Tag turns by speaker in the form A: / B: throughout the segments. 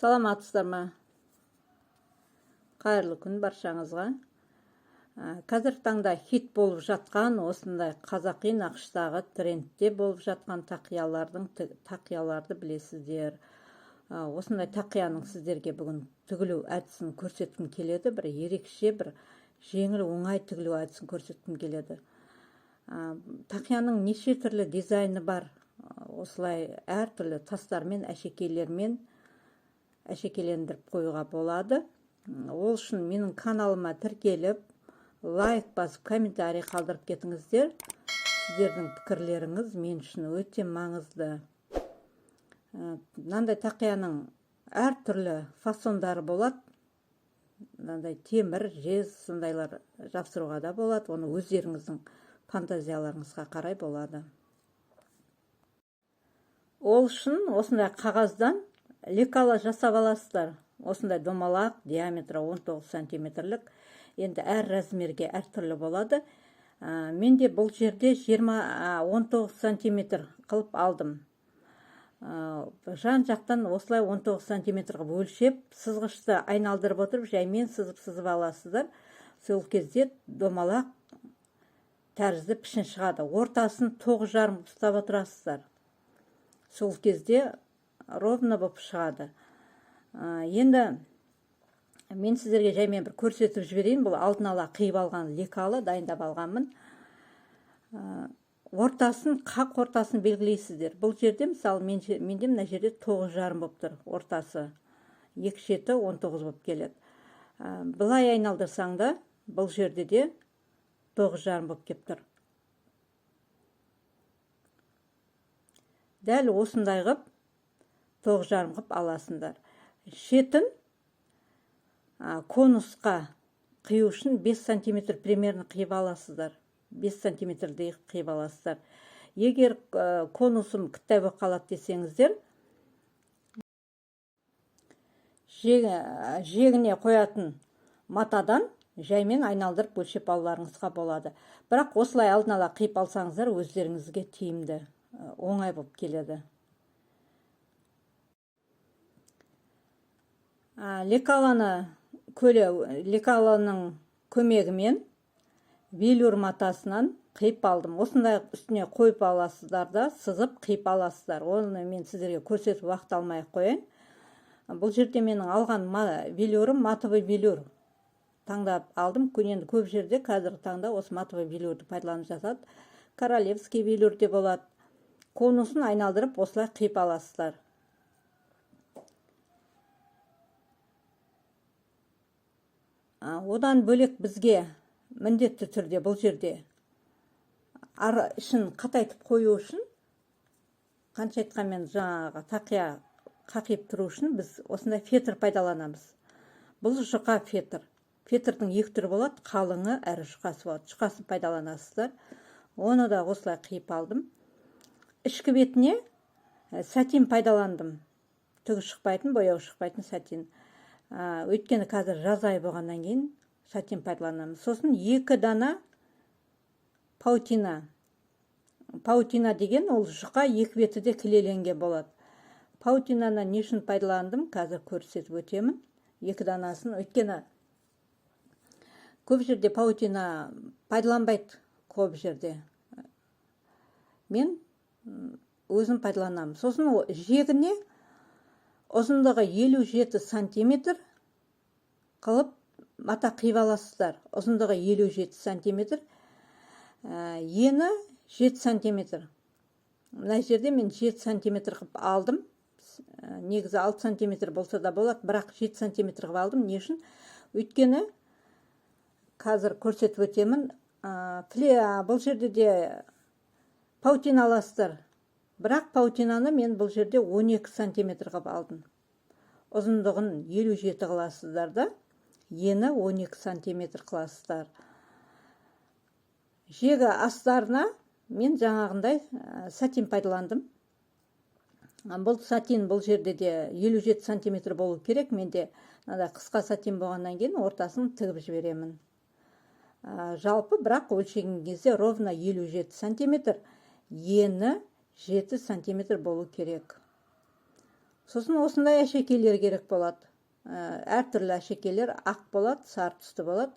A: Саламатсыздар ма? Қайырлы күн баршаңызға. Қазіргі таңда хит болып жатқан осындай қазақи нақыштағы трендте болып жатқан тақияларды білесіздер. Осындай тақияның сіздерге бүгін тігілу әдісін көрсеткім келеді. Бір ерекше, бір жеңіл, оңай тігілу әдісін көрсеткім келеді. Тақияның неше түрлі дизайны бар. Осылай әртүрлі тастармен, әшекейлермен әшекелендіріп қоюға болады. Ол үшін менің каналыма тіркеліп, лайк басып, комментарий қалдырып кетіңіздер. Сіздердің пікірлеріңіз мен үшін өте маңызды. Мынандай тақияның әртүрлі фасондары болады. Мынандай темір, жез, сондайлар жапсыруға да болады. Оны өздеріңіздің фантазияларыңызға қарай болады. Ол үшін осындай қағаздан лекала жасап аласыздар. Осындай домалақ, диаметрі 19 сантиметрлік. Енді әр размерге әртүрлі болады. Менде бұл жерде 19 сантиметр қылып алдым. Жан жақтан осылай 19 сантиметрға өлшеп, сызғышты айналдырып отырып, жаймен сызып аласыздар. Сол кезде домалақ тәрізді пішін шығады. Ортасын 9,5 ұстап отырасыздар. Сол кезде ровно болып шығады. Енді мен сіздерге жаймен бір көрсетіп жіберейін. Бұл алдын ала қиып алған лекалы, дайындап алғанмын. Қақ ортасын белгілейсіздер. Бұл жерде, мысалы, менде мына жерде 9,5 болып тұр ортасы. Екі шеті 19 болып келеді. Былай айналдырсаң да, бұл жерде де 9,5 болып кеп тұр. Дәл осындай ғып 9,5 ғып аласыңдар. Шетін конусқа қию үшін 5 сантиметр примерно қиып аласыздар. 5 сантиметрдей қиып аласыздар. Егер конусым кіттай болып қалады десеңіздер, жегіне қоятын матадан жаймен айналдырып өлшеп алуларыңызға болады. Бірақ осылай алдын ала қиып алсаңыздар, өздеріңізге тиімді, оңай болып келеді. Лекаланың көмегімен велюр матасынан қиып алдым. Осындай үстіне қойып аласыздар да, сызып қиып аласыздар. Оны мен сіздерге көрсетіп уақыт алмай қояйын. Бұл жерде менің алған велюрым матовый велюр. Таңдап алдым. Енді көп жерде қазіргі таңда осы матовый велюрді пайдаланып жатады. Королевский велюр де болады. Конусын айналдырып осылай қиып аласыздар. Одан бөлек бізге міндетті түрде бұл жерде ішін қатайтып қою үшін, қанша айтқанмен жаңағы тақия қақиып тұру үшін біз осындай фетр пайдаланамыз. Бұл жұқа фетр. Фетрдің екі түрі болады, қалыңы әрі жұқасы болады. Жұқасын пайдаланасыздар. Оны да осылай қиып алдым. Ішкі бетіне сатин пайдаландым. Түгі шықпайтын, бояу шықпайтын сатин. Өйткені қазір жаз айы болғаннан кейін сатин пайдаланамыз. Сосын 2 дана паутина. Паутина деген ол жұқа, екі беті де кілеленген болады. Паутинаны не үшін пайдаландым, қазір көрсетіп өтемін. 2 данасын, өйткені көп жерде паутина пайдаланбайды, көп жерде. Мен өзім пайдаланамын. Сосын жегіне ұзындығы 57 сантиметр қылып мата қиып аласыздар. Ұзындығы 57 сантиметр, ені 7 сантиметр. Мына жерде мен 7 сантиметр қылып алдым. Негізі 6 сантиметр болса да болады, бірақ 7 сантиметр қылып алдым. Не үшін? Өйткені қазір көрсетіп өтемін. Бұл жерде де паутина аласыздар. Бірақ паутинаны мен бұл жерде 12 сантиметр қылып алдым. Ұзындығын 57 қыласыздар да, ені 12 сантиметр қыласыздар. Жегі астарына мен жаңағындай сатин пайдаландым. Бұл сатин бұл жерде де 57 сантиметр болу керек. Менде қысқа сатин болғаннан кейін ортасын тігіп жіберемін. Жалпы бірақ өлшеген кезде ровно 57 сантиметр, ені 7 сантиметр болу керек. Сосын осындай әшекейлер керек болады. Әртүрлі әшекейлер ақ болады, сары түсті болады.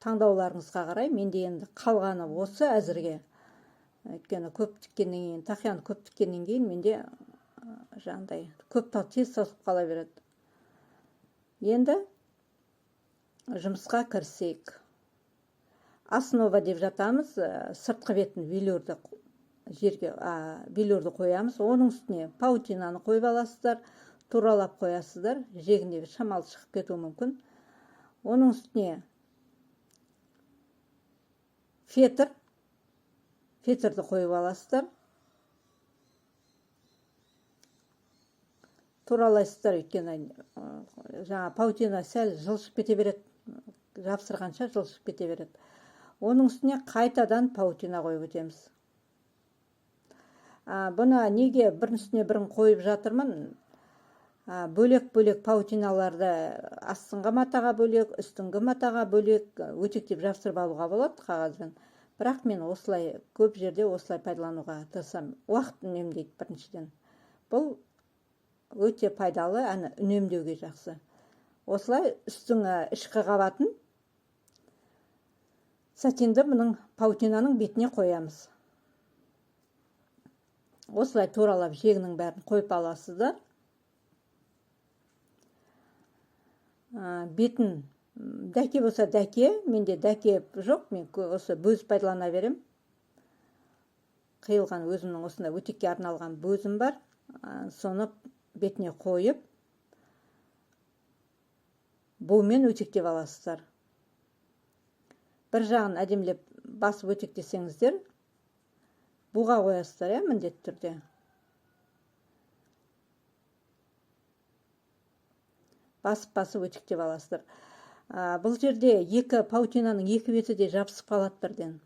A: Таңдауларыңызға қарай. Менде енді қалғаны осы әзірге. Өйткені көп тіккеннен кейін, тақияны көп тіккеннен кейін менде жаңағыдай көп тез созып қала береді. Енді жұмысқа кірісейік. Основа деп жатамыз, сыртқы бетін велюрді жерге велюрді қоямыз. Оның үстіне паутинаны қойып аласыздар, туралап қоясыздар. Жегінде шамалы шығып кетуі мүмкін. Оның үстіне фетрді қойып аласыздар. Туралайсыздар, өйткені жаңа паутина сәл жылжып кете береді. Жапсырғанша жылжып кете береді. Оның үстіне қайтадан паутина қойып өтеміз. Бұны неге бірін үстіне бірін қойып жатырмын? Бөлек-бөлек паутиналарды астыңғы матаға бөлек, үстіңгі матаға бөлек өтектеп жапсырып алуға болады қағазбен. Бірақ мен осылай көп жерде осылай пайдалануға тырысамын. Уақыт үнемдейді біріншіден. Бұл өте пайдалы, үнемдеуге жақсы. Осылай үстіңгі ішкі қабатын сатинді бұның паутинаның бетіне қоямыз. Осылай туралап жегінің бәрін қойып аласыздар. Бетін дәке болса дәке, менде дәке жоқ, мен осы бөз пайдалана берем. Қиылған өзімнің осында өтекке арналған бөзім бар. Соны бетіне қойып, бумен өтектеп аласыздар. Бір жағын әдемілеп басып өтектесеңіздер, буға қоясыздар, міндетті түрде. Басып өтектеп аласыздар. Бұл жерде паутинаның екі беті де жабысып қалады бірден.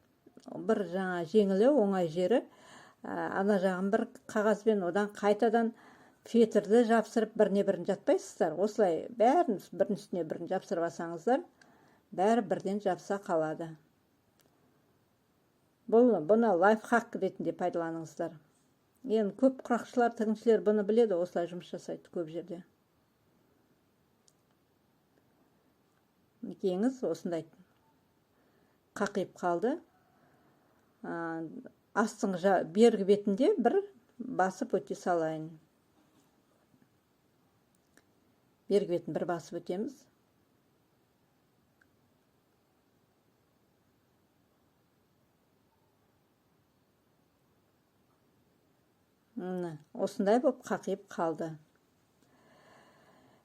A: Бір жаңа жеңілі, оңай жері. Ана жағын бір қағазбен, одан қайтадан фетрді жапсырып, біріне бірін жатпайсыздар. Осылай бәрін бірін үстіне бірін жапсырып алсаңыздар, бәрі бірден жабыса қалады. Бұны лайфхак ретінде пайдаланыңыздар. Енді көп құрақшылар, тігіншілер бұны біледі, осылай жұмыс жасайды көп жерде. Екеңіз осындай қақиып қалды. Астыңғы бергі бетінде бір басып өте салайын. Бергі бетін бір басып өтеміз. Осындай болып қақиып қалды.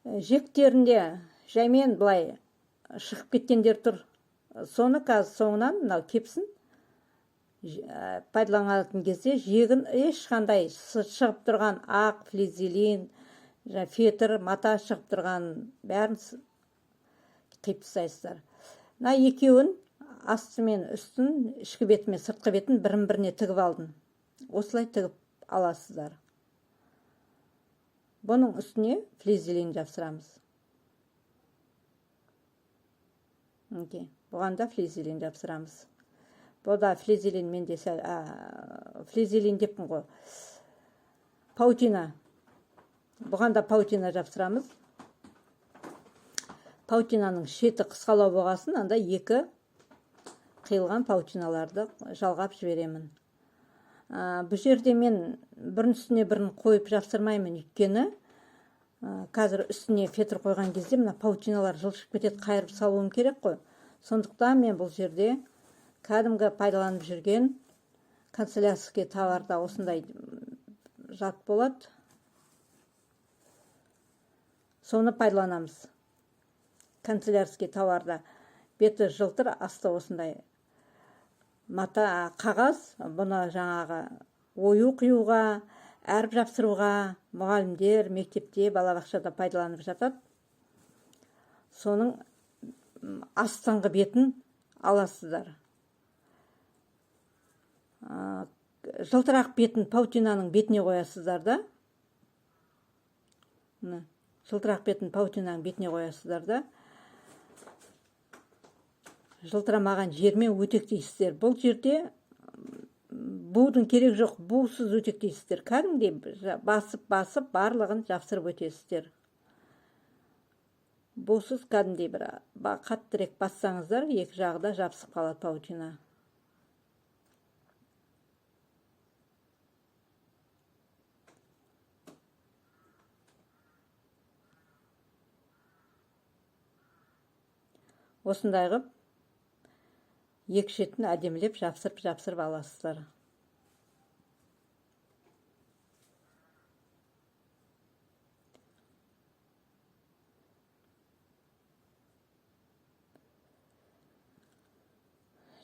A: Жектерінде жаймен былай шығып кеткендер тұр. Соны қазір соңынан мынау кепсін пайдаланатын кезде жегін ешқандай шығып тұрған ақ, флизелин, фетр, мата шығып тұрған бәрін қиып тастайсыздар. Мына екеуін асты мен үстін, ішкі беті мен сыртқы бетін бірін-біріне тігіп алдым. Осылай тігіп аласыздар. Бұның үстіне флизелин жапсырамыз. Бұған да флизелин жапсырамыз. Бұл да флизелин, менде флизелин деппін ғой. Паутина. Бұған да паутина жапсырамыз. Паутинаның шеті қысқалау болғасын, анда екі қиылған паутиналарды жалғап жіберемін. Бұл жерде мен бірін үстіне бірін қойып жапсырмаймын, өйткені қазір үстіне фетр қойған кезде мына паутиналар жылжып кетеді, қайырып салуым керек қой. Сондықтан мен бұл жерде кәдімгі пайдаланып жүрген канцелярский товарда осындай жат болады. Соны пайдаланамыз. Канцелярский товарда беті жылтыр, асты осындай мата қағаз. Бұны жаңағы ою қиюға, әріп жапсыруға мұғалімдер мектепте, балабақшада пайдаланып жатады. Соның астыңғы бетін аласыздар. Жылтырақ бетін паутинаның бетіне қоясыздар да. Жылтырақ бетін паутинаның бетіне қоясыздар да. Жылтырамаған жермен өтектейсіздер. Бұл жерде Будың керек жоқ, бусыз өтектейсіздер. Кәдімгідей басып барлығын жапсырып өтесіздер. Бусыз кәдімгідей бір қаттырек бассаңыздар, екі жағы да жабысып қалады паутина. Осындай қып екі шетін әдемілеп жапсырып аласыздар.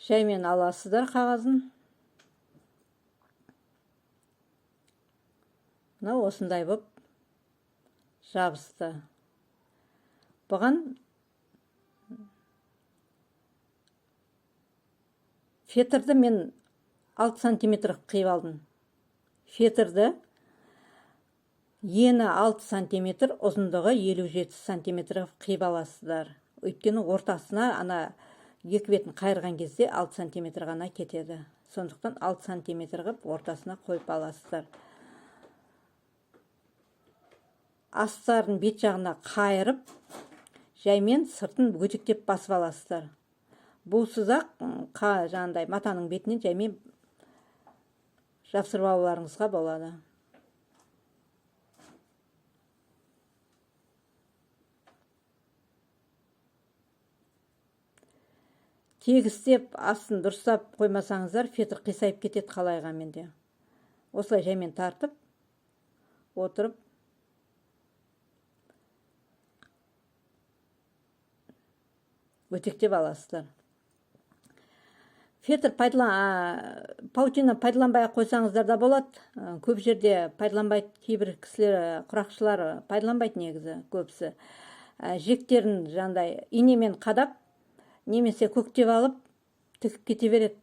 A: Жаймен аласыздар қағазын. Мынау осындай болып жабысты. Бұған фетрді мен 6 сантиметр қиып алдым. Фетрді ені 6 сантиметр, ұзындығы 57 сантиметр қиып аласыздар. Өйткені ортасына ана екі бетін қайырған кезде 6 сантиметр ғана кетеді. Сондықтан 6 сантиметр қып ортасына қойып аласыздар. Астарын бет жағына қайырып, жаймен сыртын өтектеп басып аласыздар. Бусыз-ақ жаңағыдай матаның бетінен жаймен жапсырып алуларыңызға болады. Тегістеп, астын дұрыстап қоймасаңыздар, фетр қисайып кетеді қалайғаменде. Осылай жаймен тартып, отырып, өтектеп аласыздар. Фетр паутина пайдаланбай қойсаңыздар да болады. Көп жерде пайдаланбайды, кейбір кісілер, құрақшылар пайдаланбайды негізі көбісі. Жектерін жаңағыдай инемен қадап, немесе көктеп алып, тігіп кете береді.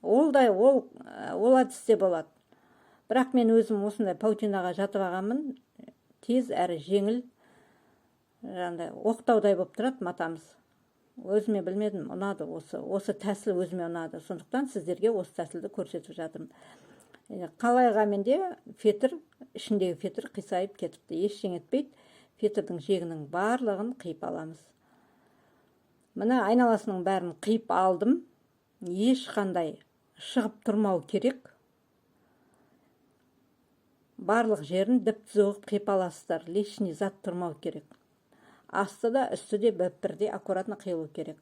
A: Ол әдісте болады. Бірақ мен өзім осындай паутинаға жатып алғанмын, тез әрі жеңіл, жаңағыдай оқтаудай болып тұрады матамыз. Өзіме білмедім, ұнады осы тәсіл өзіме ұнады. Сондықтан сіздерге осы тәсілді көрсетіп жатырмын. Қалайғаменде фетр, ішіндегі фетр қисайып кетіпті. Ештеңе етпейді. Фетрдің жегінің барлығын қиып аламыз. Мына айналасының бәрін қиып алдым. Ешқандай шығып тұрмау керек. Барлық жерін діп-түзу қиып аласыздар. Лишний зат тұрмау керек. Асты да, үсті де бірдей аккуратно қиылу керек.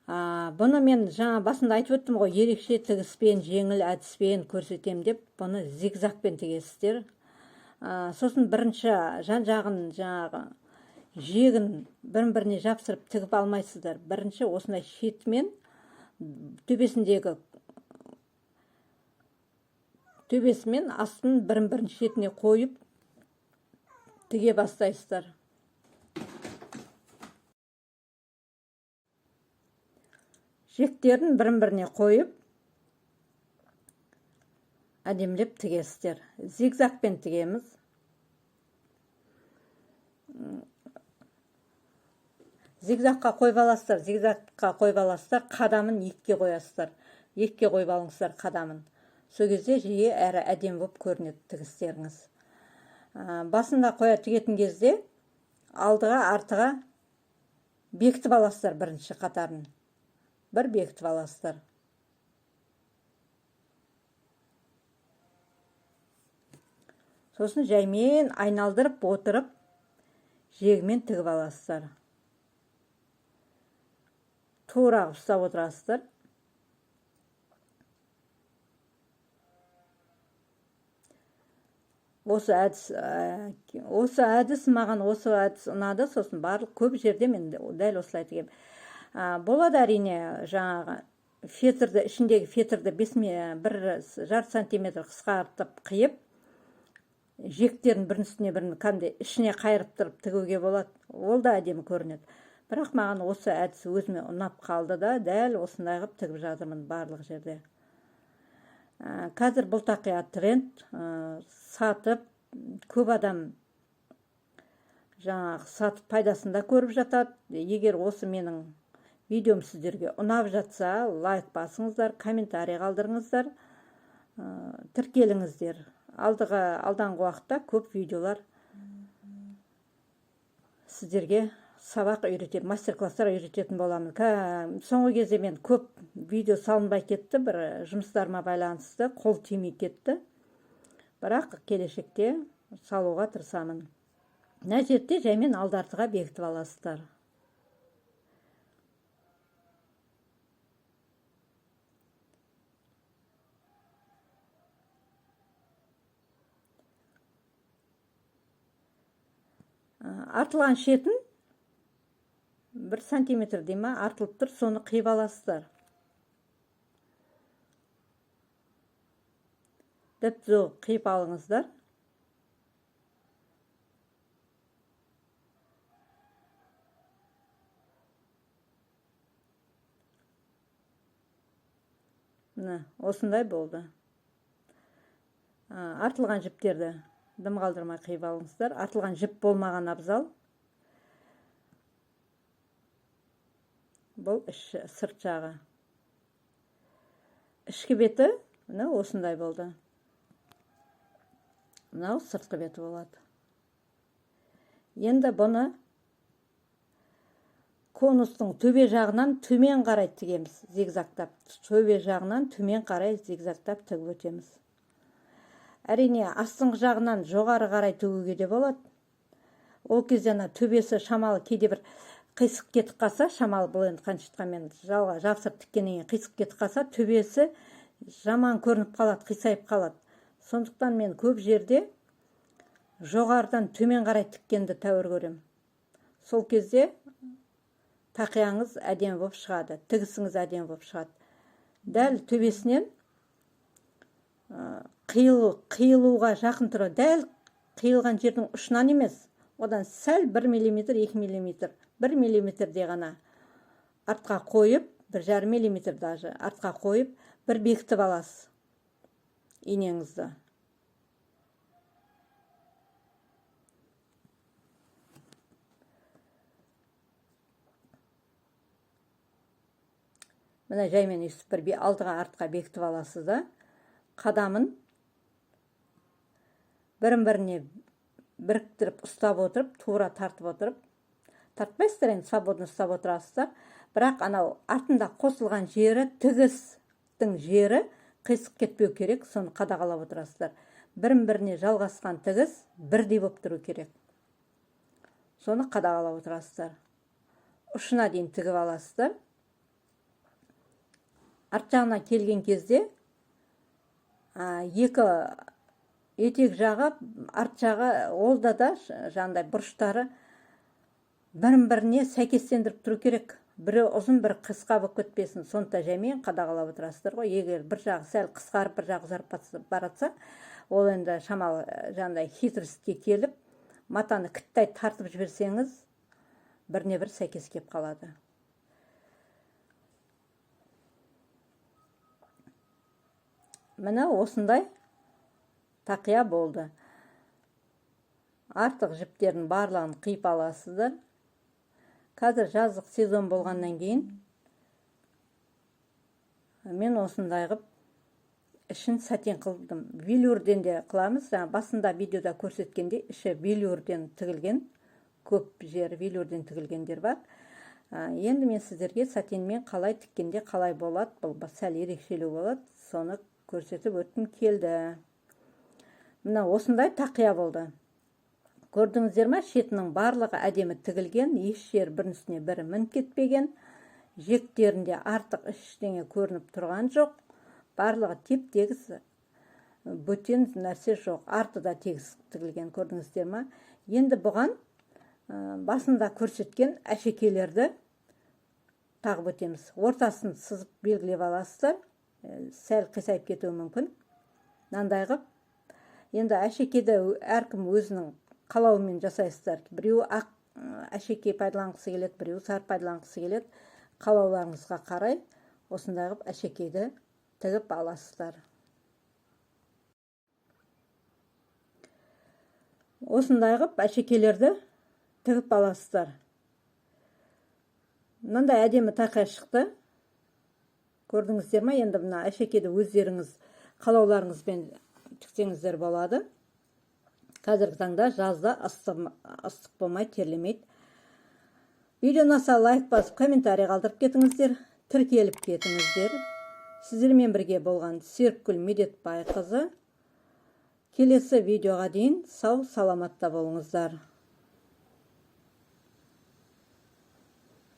A: Бұны мен жаңа басында айтып өттім ғой, ерекше тігіспен, жеңіл әдіспен көрсетем деп, бұны зигзагпен тігесіздер. Сосын бірінші жан-жағын жаңағы жегін бірін-біріне жапсырып тігіп алмайсыздар. Бірінші осындай шетімен төбесімен астын бірін-бірін шетіне қойып тіге бастайсыздар. Жектерін бірін-біріне қойып әдемілеп тігесіздер. Зигзагпен тігеміз. Зигзагқа қойып аласыздар, қадамын екіге қоясыздар. Екіге қойып алыңыздар қадамын. Сол кезде жиі әрі әдем болып көрінеді тігістеріңіз. Басында қоя тігетін кезде алдыға, артыға бекітіп аласыздар бірінші қатарын. Бір бекітіп аласыздар. Сосын жаймен айналдырып отырып, жегімен тігіп аласыздар. Тура ұстап отырасыздар. Осы әдіс маған ұнады, сосын барлық көп жерде мен дәл осылай тігем. Болады әрине жаңағы фетрді, ішіндегі фетрді 1,5 сантиметр қысқартып қиып, жектерін бірін үстіне бірін кәдімгідей ішіне қайырып тұрып тігуге болады. Ол да әдемі көрінеді. Бірақ маған осы әдіс өзіме ұнап қалды да, дәл осындай қылып тігіп жатырмын барлық жерде. Қазір бұл тақия тренд, сатып, көп адам жаңағы сатып пайдасында көріп жатады. Егер осы менің видеом сіздерге ұнап жатса, лайк басыңыздар, комментарий қалдырыңыздар, тіркеліңіздер. Алданғы уақытта көп видеолар сіздерге сабақ үйрететін, мастер-класстар үйрететін боламын. Соңғы кезде мен көп видео салынбай кетті, бір жұмыстарыма байланысты, қол тимей кетті. Бірақ келешекте салуға тырысамын. Мына жерде жаймен алды-артыға бекітіп аласыздар. Артылған шетін 1 сантиметр дейма артылып тұр, соны қиып аласыздар. Дәп-түзу қиып алыңыздар. Міне, осындай болды. Артылған жіптерді дым қалдырмай қиып алыңыздар. Артылған жіп болмаған абзал. Бұл сырт жағы. Ішкі беті осындай болды. Мынау сыртқы беті болады. Енді бұны конустың төбе жағынан төмен қарай тігеміз, зигзагтап. Төбе жағынан төмен қарай зигзагтап тігіп өтеміз. Әрине, астыңғы жағынан жоғары қарай тігуге де болады. Ол кезде төбесі шамалы кейде бір қисық кетіп қалса, шамалы бұл енді қаншытқамен жалға жапсырып тіккеннен қисық кетіп қалса, төбесі жаман көрініп қалады, қисайып қалады. Сондықтан мен көп жерде жоғарыдан төмен қарай тіккенді тәуір көрем. Сол кезде тақияңыз әдемі болып шығады, тігісіңіз әдемі болып шығады. Дәл төбесінен қиылуға жақын тұры, дәл қиылған жердің ұшынан емес, одан сәл 1 мм, 2 мм, 1 мм-де ғана артқа қойып, 1,5 мм даже артқа қойып, бір бекітіп аласыз инеңізді. Мына жаймен үстіп бір алдыға артқа бекітіп аласыз да, қадамын бірін-біріне біріктіріп ұстап отырып, тура тартып отырып, тартпайсыздар енді, свободно ұстап отырасыздар. Бірақ анау артында қосылған жері, тігістің жері қисық кетпеу керек, соны қадағалап отырасыздар. Бірін-біріне жалғасқан тігіс бірдей болып тұру керек. Соны қадағалап отырасыздар. Ұшына дейін тігіп аласыздар. Арт жағына келген кезде екі етек жағы, арт жағы, олда да жаңдай бұрыштары бірін-біріне сәйкестендіріп тұру керек. Бірі ұзын, бірі қысқа болып кетпесін. Сонда жаймен қадағалап отырасыздар ғой. Егер бір жағы сәл қысқарып, бір жағы ұзарып баратса, ол енді шамалы жаңдай хитростке келіп, матаны кіттай тартып жіберсеңіз, біріне бір сәйкес кеп қалады. Міне осындай тақия болды. Артық жіптерін барлығын қиып аласыздар. Қазір жазық сезон болғаннан кейін мен осындай қып ішін сатен қылдым. Велюрден де қыламыз. Басында видеода көрсеткенде іші велюрден тігілген, көп жері велюрден тігілгендер бар. Енді мен сіздерге сатенмен қалай тіккенде қалай болады, бұл сәл ерекшелеу болады, соны көрсетіп өттім келді. Мына осындай тақия болды. Көрдіңіздер ма? Шетінің барлығы әдемі тігілген, еш жер бірінің үстіне бірі мініп кетпеген, жектерінде артық ештеңе көрініп тұрған жоқ. Барлығы теп-тегіс, бөтен нәрсе жоқ. Арты да тегіс тігілген, көрдіңіздер ма? Енді бұған басында көрсеткен әшекейлерді тағып өтеміз. Ортасын сызып белгілеп аласыздар. Сәл қисайып кетуі мүмкін. Мынандай қып. Енді әшекейді әркім өзінің қалауымен жасайсыздар. Біреу ақ әшекей пайдаланғысы келеді, біреу сары пайдаланғысы келеді. Қалауларыңызға қарай осындай қып әшекейді тігіп аласыздар. Осындай қып әшекейлерді тігіп аласыздар. Мынандай әдемі тақай шықты. Көрдіңіздер ма? Енді мына әшекейді өздеріңіз қалауларыңызбен тіксеңіздер болады. Қазіргі таңда жазда ыстық болмай, терлемейді. Видео ұнаса лайк басып, комментарий қалдырып кетіңіздер, тіркеліп кетіңіздер. Сіздермен бірге болған Серікгүл Медетбайқызы. Келесі видеоға дейін сау саламатта болыңыздар.